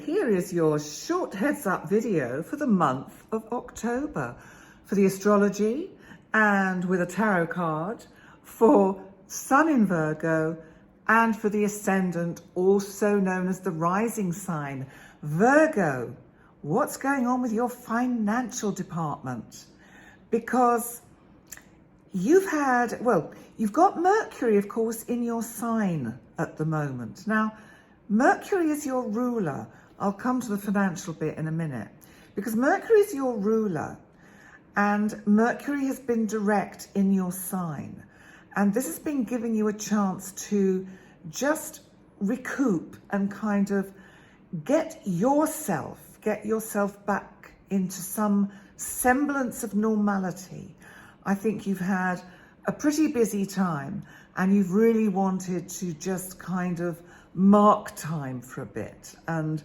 here is your short heads up video for the month of October for the astrology and with a tarot card for Sun in Virgo and for the ascendant, also known as the rising sign, Virgo. What's going on with your financial department? Because you've got Mercury, of course, in your sign at the moment. Now, Mercury is your ruler. I'll come to the financial bit in a minute. Because Mercury is your ruler and Mercury has been direct in your sign. And this has been giving you a chance to just recoup and kind of get yourself back into some semblance of normality. I think you've had a pretty busy time and you've really wanted to just kind of mark time for a bit. And,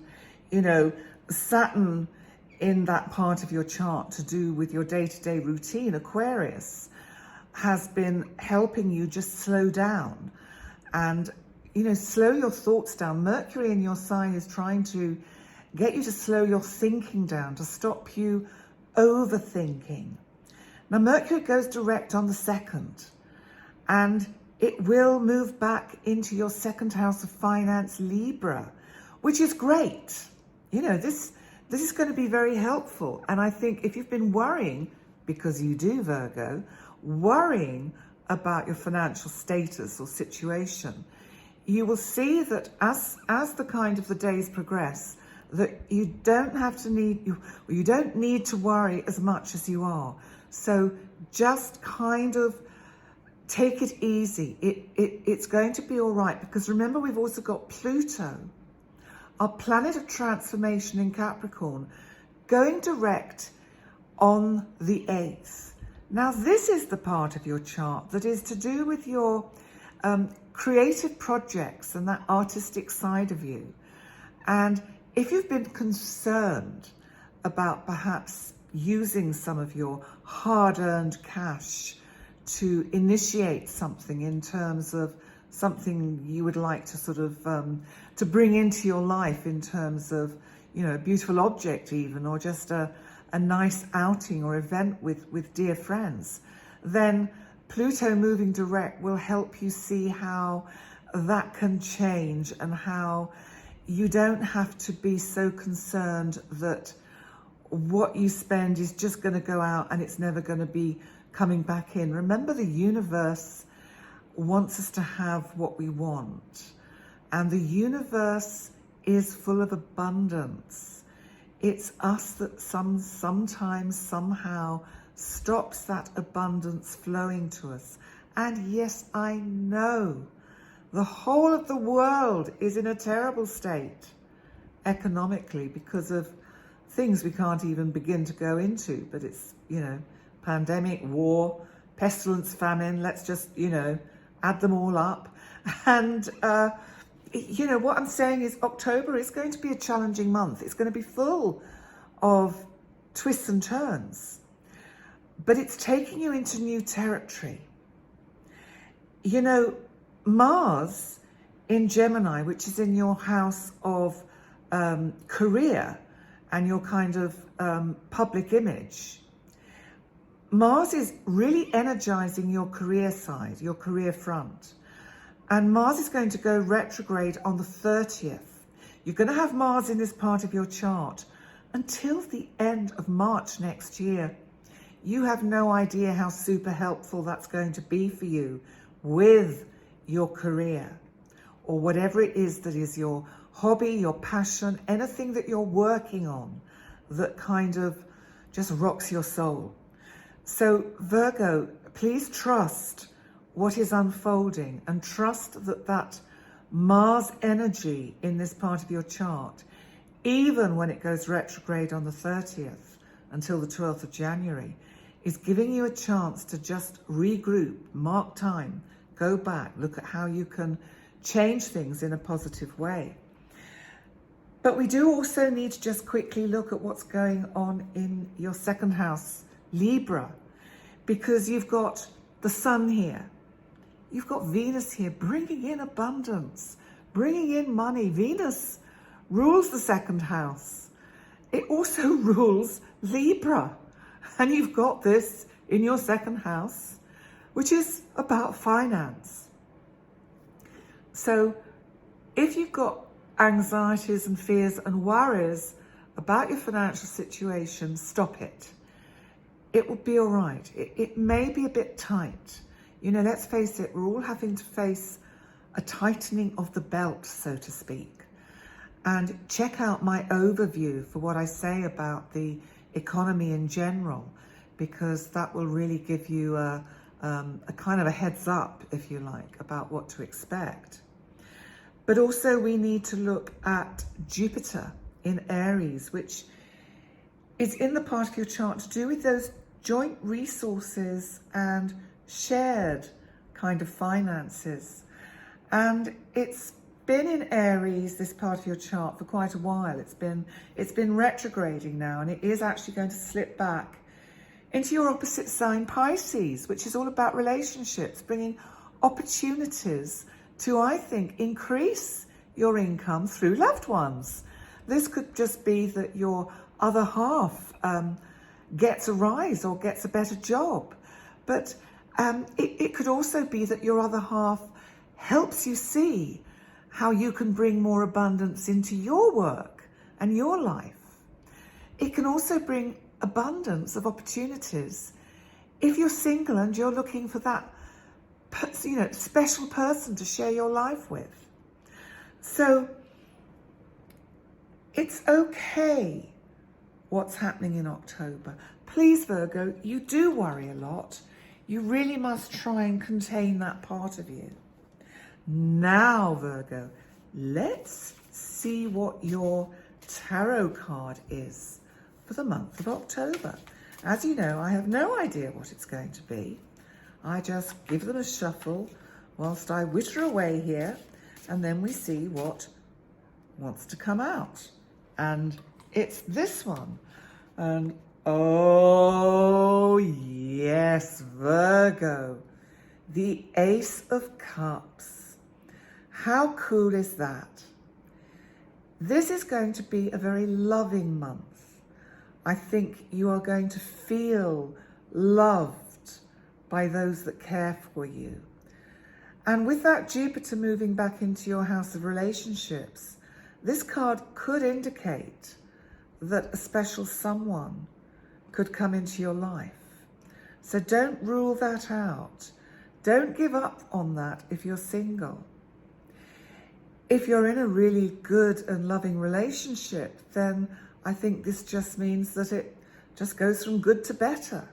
you know, Saturn in that part of your chart to do with your day-to-day routine, Aquarius, has been helping you just slow down and, you know, slow your thoughts down. Mercury in your sign is trying to get you to slow your thinking down, to stop you overthinking. Now, Mercury goes direct on the 2nd, and it will move back into your 2nd house of finance, Libra, which is great. You know, this is going to be very helpful. And I think if you've been worrying, because you do, Virgo, worrying about your financial status or situation, you will see that as the kind of the days progress, that you don't need to worry as much as you are. So just kind of take it easy. It's going to be all right, because remember, we've also got Pluto, our planet of transformation in Capricorn, going direct on the 8th. Now, this is the part of your chart that is to do with your creative projects and that artistic side of you. And if you've been concerned about perhaps using some of your hard-earned cash to initiate something in terms of something you would like to sort of to bring into your life in terms of, you know, a beautiful object even, or just a nice outing or event with dear friends, then Pluto moving direct will help you see how that can change and how you don't have to be so concerned that what you spend is just going to go out and it's never going to be coming back in. Remember, the universe wants us to have what we want, and the universe is full of abundance. It's us that sometimes somehow stops that abundance flowing to us. And yes, I know the whole of the world is in a terrible state economically because of things we can't even begin to go into, but it's, you know, pandemic, war, pestilence, famine, let's just, you know, add them all up. And, you know, what I'm saying is October is going to be a challenging month. It's going to be full of twists and turns, but it's taking you into new territory. You know, Mars in Gemini, which is in your house of career and your kind of public image, Mars is really energizing your career side, your career front. And Mars is going to go retrograde on the 30th. You're going to have Mars in this part of your chart until the end of March next year. You have no idea how super helpful that's going to be for you with your career, or whatever it is that is your hobby, your passion, anything that you're working on that kind of just rocks your soul. So Virgo, please trust what is unfolding and trust that Mars energy in this part of your chart, even when it goes retrograde on the 30th until the 12th of January, is giving you a chance to just regroup, mark time, go back, look at how you can change things in a positive way. But we do also need to just quickly look at what's going on in your 2nd house, Libra, because you've got the Sun here. You've got Venus here, bringing in abundance, bringing in money. Venus rules the second house. It also rules Libra. And you've got this in your second house, which is about finance. So if you've got anxieties and fears and worries about your financial situation, stop it. It will be all right. It may be a bit tight. You know, let's face it, we're all having to face a tightening of the belt, so to speak. And check out my overview for what I say about the economy in general, because that will really give you a kind of a heads up, if you like, about what to expect. But also we need to look at Jupiter in Aries, which is in the part of your chart to do with those joint resources and shared kind of finances. And it's been in Aries, this part of your chart, for quite a while. It's been retrograding now, and it is actually going to slip back into your opposite sign, Pisces, which is all about relationships, bringing opportunities to, I think, increase your income through loved ones. This could just be that your other half gets a rise or gets a better job. But it could also be that your other half helps you see how you can bring more abundance into your work and your life. It can also bring abundance of opportunities if you're single and you're looking for that special person to share your life with. So it's okay what's happening in October. Please, Virgo, you do worry a lot. You really must try and contain that part of you. Now, Virgo, let's see what your tarot card is for the month of October. As you know, I have no idea what it's going to be. I just give them a shuffle whilst I witter away here, and then we see what wants to come out. And it's this one. And oh yes, Virgo, the Ace of Cups. How cool is that? This is going to be a very loving month. I think you are going to feel loved by those that care for you. And with that Jupiter moving back into your house of relationships, this card could indicate that a special someone could come into your life. So don't rule that out. Don't give up on that if you're single. If you're in a really good and loving relationship, then I think this just means that it just goes from good to better,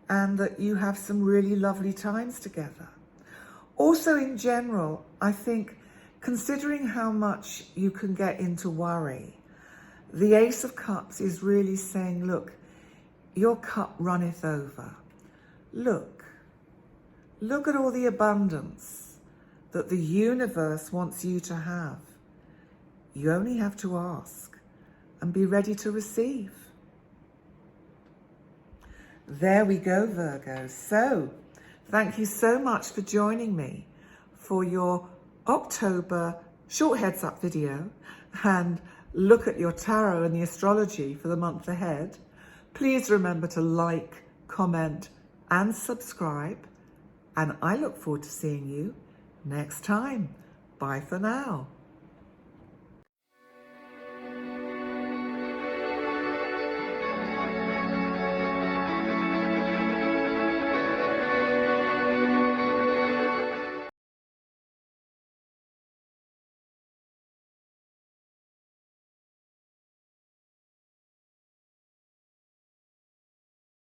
and that you have some really lovely times together. Also, in general, I think, considering how much you can get into worry, the Ace of Cups is really saying, look, your cup runneth over. Look at all the abundance that the universe wants you to have. You only have to ask and be ready to receive. There we go, Virgo. So, thank you so much for joining me for your October short heads up video and look at your tarot and the astrology for the month ahead. Please remember to like, comment, and subscribe. And I look forward to seeing you next time. Bye for now.